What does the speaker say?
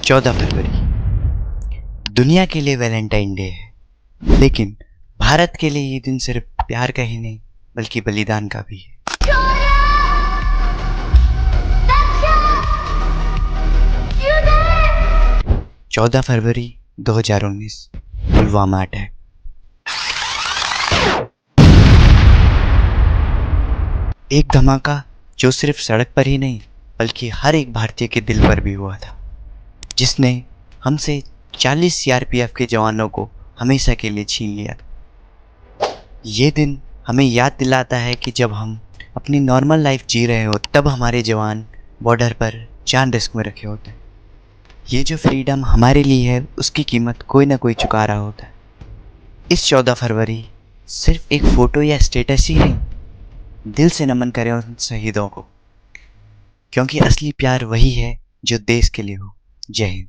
14 फरवरी दुनिया के लिए वैलेंटाइन डे है, लेकिन भारत के लिए ये दिन सिर्फ प्यार का ही नहीं बल्कि बलिदान का भी है। 14 फरवरी 2019 पुलवामा अटैक। एक धमाका जो सिर्फ सड़क पर ही नहीं बल्कि हर एक भारतीय के दिल पर भी हुआ था, जिसने हमसे 40 सीआरपीएफ के जवानों को हमेशा के लिए छीन लिया था। ये दिन हमें याद दिलाता है कि जब हम अपनी नॉर्मल लाइफ जी रहे हो तब हमारे जवान बॉर्डर पर जान रिस्क में रखे होते हैं। ये जो फ्रीडम हमारे लिए है उसकी कीमत कोई ना कोई चुका रहा होता है। इस 14 फरवरी सिर्फ एक फ़ोटो या स्टेटस ही नहीं, दिल से नमन करें उन शहीदों को, क्योंकि असली प्यार वही है जो देश के लिए हो। जय हिंद।